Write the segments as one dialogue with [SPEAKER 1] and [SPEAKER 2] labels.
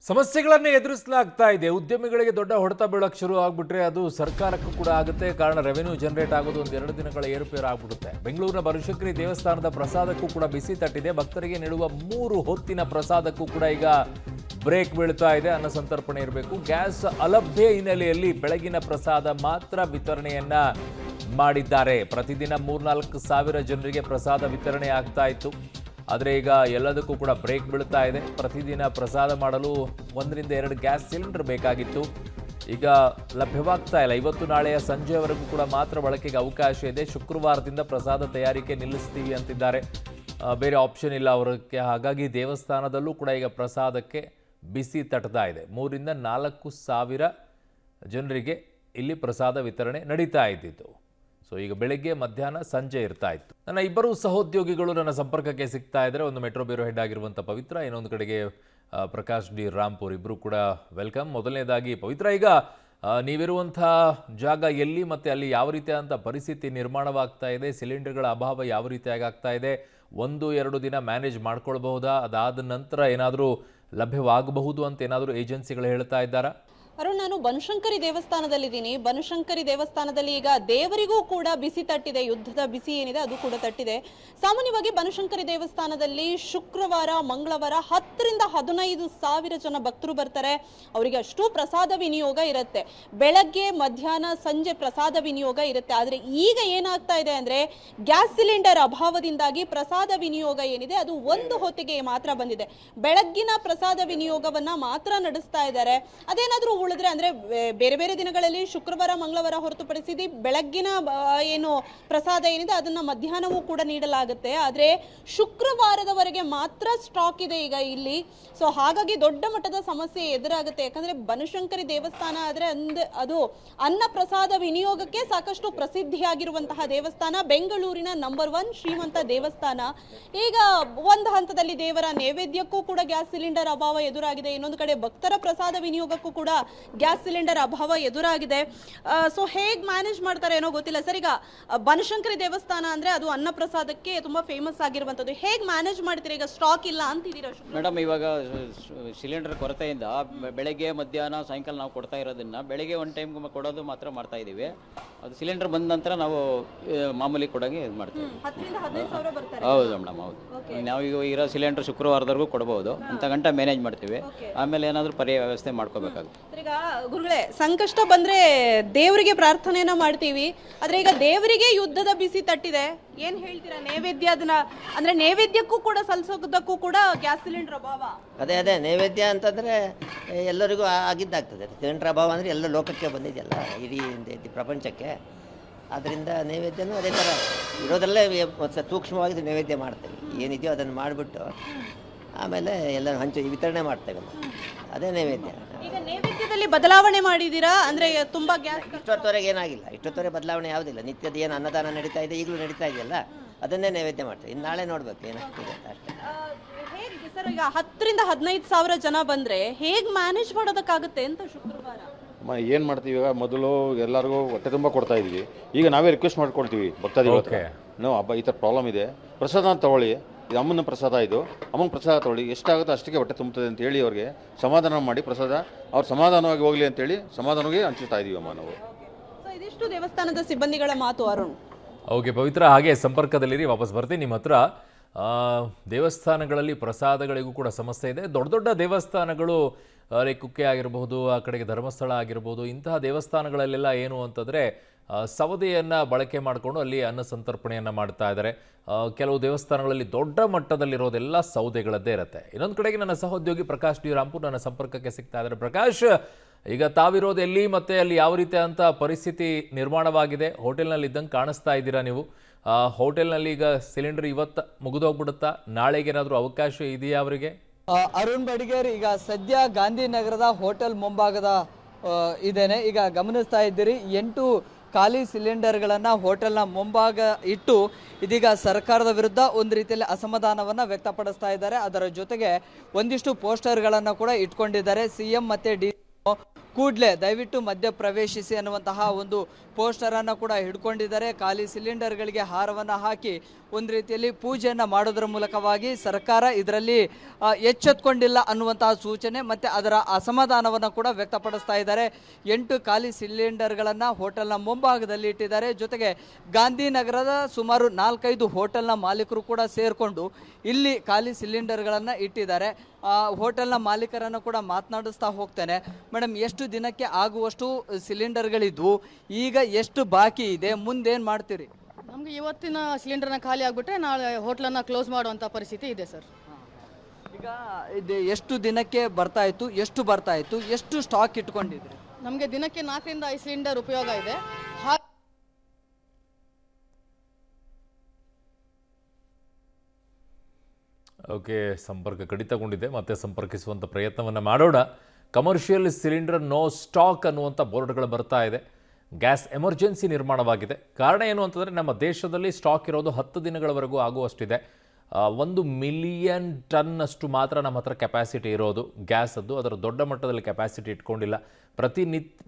[SPEAKER 1] ಸಮಸ್ಯೆಗಳನ್ನು ಎದುರಿಸಲಾಗ್ತಾ ಇದೆ. ಉದ್ಯಮಿಗಳಿಗೆ ದೊಡ್ಡ ಹೊಡೆತ ಬೀಳಕ್ಕೆ ಶುರು ಆಗ್ಬಿಟ್ರೆ ಅದು ಸರ್ಕಾರಕ್ಕೂ ಕೂಡ ಆಗುತ್ತೆ. ಕಾರಣ ರೆವೆನ್ಯೂ ಜನರೇಟ್ ಆಗೋದು ಒಂದು 2 ದಿನಗಳ ಏರುಪೇರು ಆಗ್ಬಿಡುತ್ತೆ. ಬೆಂಗಳೂರಿನ ಬನಶಂಕರಿ ದೇವಸ್ಥಾನದ ಪ್ರಸಾದಕ್ಕೂ ಕೂಡ ಬಿಸಿ ತಟ್ಟಿದೆ. ಭಕ್ತರಿಗೆ ನೀಡುವ 3 ಹೊತ್ತಿನ ಪ್ರಸಾದಕ್ಕೂ ಕೂಡ ಈಗ ಬ್ರೇಕ್ ಬೀಳ್ತಾ ಇದೆ. ಅನ್ನ ಸಂತರ್ಪಣೆ ಇರಬೇಕು. ಗ್ಯಾಸ್ ಅಲಭ್ಯ ಹಿನ್ನೆಲೆಯಲ್ಲಿ ಬೆಳಗಿನ ಪ್ರಸಾದ ಮಾತ್ರ ವಿತರಣೆಯನ್ನ ಮಾಡಿದ್ದಾರೆ. ಪ್ರತಿದಿನ 3-4 ಸಾವಿರ ಜನರಿಗೆ ಪ್ರಸಾದ ವಿತರಣೆ ಆಗ್ತಾ ಇತ್ತು. ಆದರೆ ಈಗ ಎಲ್ಲದಕ್ಕೂ ಕೂಡ ಬ್ರೇಕ್ ಬೀಳ್ತಾ ಇದೆ. ಪ್ರತಿದಿನ ಪ್ರಸಾದ ಮಾಡಲು 1-2 ಗ್ಯಾಸ್ ಸಿಲಿಂಡರ್ ಬೇಕಾಗಿತ್ತು. ಈಗ ಲಭ್ಯವಾಗ್ತಾ ಇಲ್ಲ. ಇವತ್ತು ನಾಳೆಯ ಸಂಜೆಯವರೆಗೂ ಕೂಡ ಮಾತ್ರ ಬಳಕೆಗೆ ಅವಕಾಶ ಇದೆ. ಶುಕ್ರವಾರದಿಂದ ಪ್ರಸಾದ ತಯಾರಿಕೆ ನಿಲ್ಲಿಸ್ತೀವಿ ಅಂತಿದ್ದಾರೆ. ಬೇರೆ ಆಪ್ಷನ್ ಇಲ್ಲ ಅವರಿಗೆ. ಹಾಗಾಗಿ ದೇವಸ್ಥಾನದಲ್ಲೂ ಕೂಡ ಈಗ ಪ್ರಸಾದಕ್ಕೆ ಬಿಸಿ ತಟ್ತಾ ಇದೆ. 3-4 ಸಾವಿರ ಜನರಿಗೆ ಇಲ್ಲಿ ಪ್ರಸಾದ ವಿತರಣೆ ನಡೀತಾ ಇದ್ದಿತ್ತು. ಸೊ ಈಗ ಬೆಳಗ್ಗೆ ಮಧ್ಯಾಹ್ನ ಸಂಜೆ ಇರ್ತಾ ಇತ್ತು. ನನ್ನ 2 ಸಹೋದ್ಯೋಗಿಗಳು ನನ್ನ ಸಂಪರ್ಕಕ್ಕೆ ಸಿಗ್ತಾ ಇದ್ದಾರೆ. ಒಂದು ಮೆಟ್ರೋ ಬ್ಯೂರೋ ಹೆಡ್ ಆಗಿರುವಂಥ ಪವಿತ್ರ, ಇನ್ನೊಂದು ಕಡೆಗೆ ಪ್ರಕಾಶ್ ಡಿ ರಾಂಪುರ್. ಇಬ್ಬರು ಕೂಡ ವೆಲ್ಕಮ್. ಮೊದಲನೇದಾಗಿ ಪವಿತ್ರ, ಈಗ ನೀವಿರುವಂಥ ಜಾಗ ಎಲ್ಲಿ ಮತ್ತು ಅಲ್ಲಿ ಯಾವ ರೀತಿಯಾದಂಥ ಪರಿಸ್ಥಿತಿ ನಿರ್ಮಾಣವಾಗ್ತಾ ಇದೆ? ಸಿಲಿಂಡರ್ಗಳ ಅಭಾವ ಯಾವ ರೀತಿಯಾಗಿ ಆಗ್ತಾ ಇದೆ? 1-2 ದಿನ ಮ್ಯಾನೇಜ್ ಮಾಡ್ಕೊಳ್ಬಹುದಾ? ಅದಾದ ನಂತರ ಏನಾದರೂ ಲಭ್ಯವಾಗಬಹುದು ಅಂತ ಏನಾದರೂ ಏಜೆನ್ಸಿಗಳು ಹೇಳ್ತಾ ಇದ್ದಾರಾ?
[SPEAKER 2] ಅರುಣ್, ನಾನು ಬನಶಂಕರಿ ದೇವಸ್ಥಾನದಲ್ಲಿದ್ದೀನಿ. ಬನಶಂಕರಿ ದೇವಸ್ಥಾನದಲ್ಲಿ ಈಗ ದೇವರಿಗೂ ಕೂಡ ಬಿಸಿ ತಟ್ಟಿದೆ. ಯುದ್ಧದ ಬಿಸಿ ಏನಿದೆ ಅದು ಕೂಡ ತಟ್ಟಿದೆ. ಸಾಮಾನ್ಯವಾಗಿ ಬನಶಂಕರಿ ದೇವಸ್ಥಾನದಲ್ಲಿ ಶುಕ್ರವಾರ, ಮಂಗಳವಾರ 10-15 ಸಾವಿರ ಜನ ಭಕ್ತರು ಬರ್ತಾರೆ. ಅವರಿಗೆ ಅಷ್ಟು ಪ್ರಸಾದ ವಿನಿಯೋಗ ಇರುತ್ತೆ. ಬೆಳಗ್ಗೆ, ಮಧ್ಯಾಹ್ನ, ಸಂಜೆ ಪ್ರಸಾದ ವಿನಿಯೋಗ ಇರುತ್ತೆ. ಆದರೆ ಈಗ ಏನಾಗ್ತಾ ಇದೆ ಅಂದರೆ ಗ್ಯಾಸ್ ಸಿಲಿಂಡರ್ ಅಭಾವದಿಂದಾಗಿ ಪ್ರಸಾದ ವಿನಿಯೋಗ ಏನಿದೆ ಅದು 1 ಹೊತ್ತಿಗೆ ಮಾತ್ರ ಬಂದಿದೆ. ಬೆಳಗ್ಗಿನ ಪ್ರಸಾದ ವಿನಿಯೋಗವನ್ನ ಮಾತ್ರ ನಡೆಸ್ತಾ ಇದ್ದಾರೆ. ಅದೇನಾದರೂ ಉಳಿದ್ರೆ ಅಂದ್ರೆ ಬೇರೆ ಬೇರೆ ದಿನಗಳಲ್ಲಿ ಶುಕ್ರವಾರ, ಮಂಗಳವಾರ ಹೊರತುಪಡಿಸಿ ಬೆಳಗ್ಗಿನ ಏನು ಪ್ರಸಾದ ಏನಿದೆ ಅದನ್ನ ಮಧ್ಯಾಹ್ನವೂ ಕೂಡ ನೀಡಲಾಗುತ್ತೆ. ಆದ್ರೆ ಶುಕ್ರವಾರದವರೆಗೆ ಮಾತ್ರ ಸ್ಟಾಕ್ ಇದೆ ಈಗ ಇಲ್ಲಿ. ಸೊ ಹಾಗಾಗಿ ದೊಡ್ಡ ಮಟ್ಟದ ಸಮಸ್ಯೆ ಎದುರಾಗುತ್ತೆ. ಯಾಕಂದ್ರೆ ಬನಶಂಕರಿ ದೇವಸ್ಥಾನ ಆದ್ರೆ ಅದು ಅನ್ನ ಪ್ರಸಾದ ವಿನಿಯೋಗಕ್ಕೆ ಸಾಕಷ್ಟು ಪ್ರಸಿದ್ಧಿಯಾಗಿರುವಂತಹ ದೇವಸ್ಥಾನ. ಬೆಂಗಳೂರಿನ ನಂಬರ್ 1 ಶ್ರೀಮಂತ ದೇವಸ್ಥಾನ. ಈಗ ಒಂದು ಹಂತದಲ್ಲಿ ದೇವರ ನೈವೇದ್ಯಕ್ಕೂ ಕೂಡ ಗ್ಯಾಸ್ ಸಿಲಿಂಡರ್ ಅಭಾವ ಎದುರಾಗಿದೆ. ಇನ್ನೊಂದು ಕಡೆ ಭಕ್ತರ ಪ್ರಸಾದ ವಿನಿಯೋಗಕ್ಕೂ ಕೂಡ ಗ್ಯಾಸ್ ಸಿಲಿಂಡರ್ ಅಭಾವ ಎದುರಾಗಿದೆ. ಸೊ ಹೇಗೆ ಮ್ಯಾನೇಜ್ ಮಾಡ್ತಾರೆ ಏನೋ ಗೊತ್ತಿಲ್ಲ ಸರ್. ಈಗ ಬನಶಂಕರಿ ದೇವಸ್ಥಾನ ಅಂದ್ರೆ ಅದು ಅನ್ನ ಪ್ರಸಾದಕ್ಕೆ ತುಂಬಾ ಫೇಮಸ್ ಆಗಿರುವಂತದ್ದು. ಹೇಗೆ ಮ್ಯಾನೇಜ್ ಮಾಡ್ತೀರಾ? ಈಗ ಸ್ಟಾಕ್ ಇಲ್ಲ ಅಂತಿದ್ದೀರಾ
[SPEAKER 3] ಮೇಡಮ್? ಇವಾಗ ಸಿಲಿಂಡರ್ ಕೊರತೆಯಿಂದ ಬೆಳಗ್ಗೆ, ಮಧ್ಯಾಹ್ನ, ಸಾಯಂಕಾಲ ನಾವು ಕೊಡ್ತಾ ಇರೋದನ್ನ ಬೆಳಗ್ಗೆ ಒಂದು ಟೈಮ್ ಕೊಡೋದು ಮಾತ್ರ ಮಾಡ್ತಾ ಇದ್ದೀವಿ. ಅದು ಸಿಲಿಂಡರ್ ಬಂದ ನಂತರ ನಾವು ಮಾಮೂಲಿ ಕೊಡೋಂಗೆ ಇದು ಮಾಡ್ತೀವಿ.
[SPEAKER 2] 10-15 ಸಾವಿರ ಬರ್ತಾರೆ.
[SPEAKER 3] ಹೌದು ಮೇಡಮ್, ಹೌದು. ನಾವು ಈಗ ಇರೋ ಸಿಲಿಂಡರ್ ಶುಕ್ರವಾರದವರೆಗೂ ಕೊಡ್ಬೋದು ಅಂತ ಗಂಟೆ ಮ್ಯಾನೇಜ್ ಮಾಡ್ತೀವಿ. ಆಮೇಲೆ ಏನಾದರೂ ಪರ್ಯಾಯ ವ್ಯವಸ್ಥೆ ಮಾಡ್ಕೋಬೇಕಾಗುತ್ತೆ.
[SPEAKER 2] ಈಗ ಗುರುಗಳೇ, ಸಂಕಷ್ಟ ಬಂದ್ರೆ ದೇವರಿಗೆ ಪ್ರಾರ್ಥನೆಯನ್ನ ಮಾಡ್ತೀವಿ. ಆದ್ರೆ ಈಗ ದೇವರಿಗೆ ಯುದ್ಧದ ಬಿಸಿ ತಟ್ಟಿದೆ. ಏನ್ ಹೇಳ್ತೀರಾ? ನೈವೇದ್ಯ ಅದನ್ನ ಅಂದ್ರೆ ನೈವೇದ್ಯಕ್ಕೂ ಕೂಡ ಸಲ್ಲಿಸೋದಕ್ಕೂ ಕೂಡ ಗ್ಯಾಸ್ ಸಿಲಿಂಡರ್ ಅಭಾವ.
[SPEAKER 4] ಅದೇ ನೈವೇದ್ಯ ಅಂತಂದರೆ ಎಲ್ಲರಿಗೂ ಆಗಿದ್ದಾಗ್ತದೆ. ಸಿಲಿಂಡರ್ ಅಭಾವ ಅಂದರೆ ಎಲ್ಲ ಲೋಕಕ್ಕೆ ಬಂದಿದೆಯಲ್ಲ, ಇಡೀ ಪ್ರಪಂಚಕ್ಕೆ. ಆದ್ದರಿಂದ ನೈವೇದ್ಯನೂ ಅದೇ ಥರ ಇರೋದ್ರಲ್ಲೇ ಸೂಕ್ಷ್ಮವಾಗಿ ನೈವೇದ್ಯ ಮಾಡ್ತೇವೆ. ಏನಿದೆಯೋ ಅದನ್ನು ಮಾಡಿಬಿಟ್ಟು ಆಮೇಲೆ ಎಲ್ಲ ವಿತರಣೆ ಮಾಡ್ತೇವೆ. ಅದೇ ನೈವೇದ್ಯ.
[SPEAKER 2] ಈಗ ನೈವೇದ್ಯದಲ್ಲಿ ಬದಲಾವಣೆ ಮಾಡಿದ್ದೀರಾ? ಅಂದರೆ ತುಂಬ ಗ್ಯಾಸ್
[SPEAKER 4] ಇಷ್ಟೊತ್ತವರೆಗೆ ಏನಾಗಿಲ್ಲ. ಇಷ್ಟೊತ್ತವರೆಗೆ ಬದಲಾವಣೆ ಯಾವುದಿಲ್ಲ. ನಿತ್ಯದ ಏನು ಅನ್ನದಾನ ನಡೀತಾ ಇದೆ, ಈಗಲೂ ನಡೀತಾ ಇದೆಯಲ್ಲ, ಅದನ್ನೇ ನೈವೇದ್ಯ ಮಾಡ್ತೇವೆ. ಇನ್ನು ನಾಳೆ ನೋಡ್ಬೇಕು ಏನಾಗ್ತಿದೆ ಅಷ್ಟೇ.
[SPEAKER 2] ಹೇಗೆ ಸರ್, ಈಗ 10-15 ಸಾವಿರ ಜನ ಬಂದರೆ ಹೇಗೆ ಮ್ಯಾನೇಜ್ ಮಾಡೋದಕ್ಕಾಗುತ್ತೆ ಅಂತ ಶುಕ್ರವಾರ?
[SPEAKER 5] ಏನು ಮಾಡ್ತೀವಿ ಇವಾಗ? ಮೊದಲು ಎಲ್ಲರಿಗೂ ಹೊಟ್ಟೆ ತುಂಬ ಕೊಡ್ತಾ ಇದ್ವಿ. ಈಗ ನಾವೇ ರಿಕ್ವೆಸ್ಟ್ ಮಾಡ್ಕೊಳ್ತೀವಿ ಭಕ್ತಾದಿಗಳ ಹತ್ರ, ನಾವು ಹಬ್ಬ ಈ ಥರ ಪ್ರಾಬ್ಲಮ್ ಇದೆ, ಪ್ರಸಾದ ತಗೊಳ್ಳಿ, ಇದು ಅಮ್ಮನ ಪ್ರಸಾದ, ಇದು ಅಮ್ಮನ ಪ್ರಸಾದ ತೊಗೊಳ್ಳಿ, ಎಷ್ಟಾಗುತ್ತೋ ಅಷ್ಟಕ್ಕೆ ಹೊಟ್ಟೆ ತುಂಬುತ್ತದೆ ಅಂತ ಹೇಳಿ ಅವ್ರಿಗೆ ಸಮಾಧಾನ ಮಾಡಿ ಪ್ರಸಾದ ಅವ್ರು ಸಮಾಧಾನವಾಗಿ ಹೋಗಲಿ ಅಂತೇಳಿ ಸಮಾಧಾನವಾಗಿ ಹಂಚುತ್ತಾ ಇದೀವಿ ಅಮ್ಮ ನಾವು.
[SPEAKER 2] ಇದಿಷ್ಟು ದೇವಸ್ಥಾನದ ಸಿಬ್ಬಂದಿಗಳ ಮಾತು. ಅರುಣ್,
[SPEAKER 1] ಓಕೆ ಪವಿತ್ರ, ಹಾಗೆ ಸಂಪರ್ಕದಲ್ಲಿರಿ. ವಾಪಸ್ ಬರ್ತೀನಿ ನಿಮ್ಮ ಹತ್ರ. ದೇವಸ್ಥಾನಗಳಲ್ಲಿ ಪ್ರಸಾದಗಳಿಗೂ ಕೂಡ ಸಮಸ್ಯೆ ಇದೆ. ದೊಡ್ಡ ದೊಡ್ಡ ದೇವಸ್ಥಾನಗಳು, ಕುಕ್ಕೆ ಆಗಿರಬಹುದು, ಆ ಕಡೆಗೆ ಧರ್ಮಸ್ಥಳ ಆಗಿರ್ಬೋದು, ಇಂತಹ ದೇವಸ್ಥಾನಗಳಲ್ಲೆಲ್ಲ ಏನು ಅಂತಂದರೆ ಸವದೆಯನ್ನು ಬಳಕೆ ಮಾಡಿಕೊಂಡು ಅಲ್ಲಿ ಅನ್ನ ಸಂತರ್ಪಣೆಯನ್ನು ಮಾಡ್ತಾ ಇದ್ದಾರೆ. ಕೆಲವು ದೇವಸ್ಥಾನಗಳಲ್ಲಿ ದೊಡ್ಡ ಮಟ್ಟದಲ್ಲಿರೋದೆಲ್ಲ ಸೌದೆಗಳದ್ದೇ ಇರುತ್ತೆ. ಇನ್ನೊಂದು ಕಡೆಗೆ ನನ್ನ ಸಹೋದ್ಯೋಗಿ ಪ್ರಕಾಶ್ ಡಿ ರಾಂಪುರ್ ನನ್ನ ಸಂಪರ್ಕಕ್ಕೆ ಸಿಗ್ತಾ ಇದ್ದಾರೆ. ಪ್ರಕಾಶ್, ಈಗ ತಾವಿರೋದು ಎಲ್ಲಿ ಮತ್ತು ಅಲ್ಲಿ ಯಾವ ರೀತಿಯಾದಂಥ ಪರಿಸ್ಥಿತಿ ನಿರ್ಮಾಣವಾಗಿದೆ? ಹೋಟೆಲ್ನಲ್ಲಿ ಇದ್ದಂಗೆ ಕಾಣಿಸ್ತಾ ಇದ್ದೀರಾ ನೀವು. ಹೋಟೆಲ್ನಲ್ಲಿ ಈಗ ಸಿಲಿಂಡರ್ ಇವತ್ತು ಮುಗಿದೋಗ್ಬಿಡುತ್ತಾ? ನಾಳೆಗೇನಾದರೂ ಅವಕಾಶ ಇದೆಯಾ ಅವರಿಗೆ?
[SPEAKER 6] ಅರುಣ್ ಬಡಿಗೇರ್, ಈಗ ಸದ್ಯ ಗಾಂಧಿನಗರದ ಹೋಟೆಲ್ ಮುಂಭಾಗದ ಇದ್ದೇನೆ. ಈಗ ಗಮನಿಸ್ತಾ ಇದ್ದೀರಿ, 8 ಖಾಲಿ ಸಿಲಿಂಡರ್ಗಳನ್ನು ಹೋಟೆಲ್ನ ಮುಂಭಾಗ ಇಟ್ಟು ಇದೀಗ ಸರ್ಕಾರದ ವಿರುದ್ಧ ಒಂದು ರೀತಿಯಲ್ಲಿ ಅಸಮಾಧಾನವನ್ನು ವ್ಯಕ್ತಪಡಿಸ್ತಾ ಇದ್ದಾರೆ. ಅದರ ಜೊತೆಗೆ ಒಂದಿಷ್ಟು ಪೋಸ್ಟರ್ಗಳನ್ನು ಕೂಡ ಇಟ್ಕೊಂಡಿದ್ದಾರೆ. CM ಮತ್ತು ಕೂಡಲೇ ದಯವಿಟ್ಟು ಮಧ್ಯ ಪ್ರವೇಶಿಸಿ ಅನ್ನುವಂತಹ ಒಂದು ಪೋಸ್ಟರನ್ನು ಕೂಡ ಹಿಡ್ಕೊಂಡಿದ್ದಾರೆ. ಖಾಲಿ ಸಿಲಿಂಡರ್ಗಳಿಗೆ ಹಾರವನ್ನು ಹಾಕಿ ಒಂದು ರೀತಿಯಲ್ಲಿ ಪೂಜೆಯನ್ನು ಮಾಡೋದರ ಮೂಲಕವಾಗಿ ಸರ್ಕಾರ ಇದರಲ್ಲಿ ಎಚ್ಚೆತ್ಕೊಂಡಿಲ್ಲ ಅನ್ನುವಂತಹ ಸೂಚನೆ ಮತ್ತು ಅದರ ಅಸಮಾಧಾನವನ್ನು ಕೂಡ ವ್ಯಕ್ತಪಡಿಸ್ತಾ ಇದ್ದಾರೆ. 8 ಖಾಲಿ ಸಿಲಿಂಡರ್ಗಳನ್ನು ಹೋಟೆಲ್ನ ಮುಂಭಾಗದಲ್ಲಿ ಇಟ್ಟಿದ್ದಾರೆ. ಜೊತೆಗೆ ಗಾಂಧಿನಗರದ ಸುಮಾರು 4-5 ಹೋಟೆಲ್ನ ಮಾಲೀಕರು ಕೂಡ ಸೇರಿಕೊಂಡು ಇಲ್ಲಿ ಖಾಲಿ ಸಿಲಿಂಡರ್ಗಳನ್ನು ಇಟ್ಟಿದ್ದಾರೆ. ಹೋಟೆಲ್ನ ಮಾಲೀಕರನ್ನು ಕೂಡ ಮಾತನಾಡಿಸ್ತಾ ಹೋಗ್ತೇನೆ. ಮೇಡಮ್, ಎಷ್ಟು ದಿನಕ್ಕೆ ಆಗುವಷ್ಟು ಸಿಲಿಂಡರ್ಗಳಿದ್ವು, ಈಗ ಎಷ್ಟು ಬಾಕಿ ಇದೆ, ಮುಂದೇನು ಮಾಡ್ತೀರಿ?
[SPEAKER 7] ನಮಗೆ ಇವತ್ತಿನ ಸಿಲಿಂಡರ್ನ ಖಾಲಿ ಆಗಿಬಿಟ್ರೆ ನಾಳೆ ಹೋಟ್ಲನ್ನು ಕ್ಲೋಸ್ ಮಾಡುವಂಥ ಪರಿಸ್ಥಿತಿ ಇದೆ ಸರ್.
[SPEAKER 6] ಈಗ ಇದು ಎಷ್ಟು ದಿನಕ್ಕೆ ಬರ್ತಾ ಇತ್ತು, ಎಷ್ಟು ಸ್ಟಾಕ್ ಇಟ್ಕೊಂಡಿದ್ರಿ?
[SPEAKER 7] ನಮಗೆ ದಿನಕ್ಕೆ 4ರಿಂದ 5 ಸಿಲಿಂಡರ್ ಉಪಯೋಗ ಇದೆ.
[SPEAKER 1] ಓಕೆ, ಸಂಪರ್ಕ ಕಡಿತಗೊಂಡಿದೆ. ಮತ್ತೆ ಸಂಪರ್ಕಿಸುವಂಥ ಪ್ರಯತ್ನವನ್ನು ಮಾಡೋಣ. ಕಮರ್ಷಿಯಲ್ ಸಿಲಿಂಡರ್ ನೋ ಸ್ಟಾಕ್ ಅನ್ನುವಂಥ ಬೋರ್ಡ್ಗಳು ಬರ್ತಾ ಇದೆ. ಗ್ಯಾಸ್ ಎಮರ್ಜೆನ್ಸಿ ನಿರ್ಮಾಣವಾಗಿದೆ. ಕಾರಣ ಏನು ಅಂತಂದರೆ ನಮ್ಮ ದೇಶದಲ್ಲಿ ಸ್ಟಾಕ್ ಇರೋದು 10 ದಿನಗಳವರೆಗೂ ಆಗುವಷ್ಟಿದೆ. 1 ಮಿಲಿಯನ್ ಟನ್ನಷ್ಟು ಮಾತ್ರ ನಮ್ಮ ಹತ್ರ ಕೆಪಾಸಿಟಿ ಇರೋದು ಗ್ಯಾಸದ್ದು. ಅದರ ದೊಡ್ಡ ಮಟ್ಟದಲ್ಲಿ ಕೆಪಾಸಿಟಿ ಇಟ್ಕೊಂಡಿಲ್ಲ.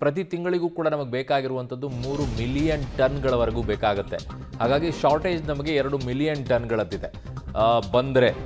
[SPEAKER 1] ಪ್ರತಿ ತಿಂಗಳಿಗೂ ಕೂಡ ನಮಗೆ ಬೇಕಾಗಿರುವಂಥದ್ದು 3 ಮಿಲಿಯನ್ ಟನ್ಗಳವರೆಗೂ ಬೇಕಾಗುತ್ತೆ. ಹಾಗಾಗಿ ಶಾರ್ಟೇಜ್ ನಮಗೆ 2 ಮಿಲಿಯನ್ ಟನ್ಗಳದ್ದಿದೆ. ಬಂದರೆ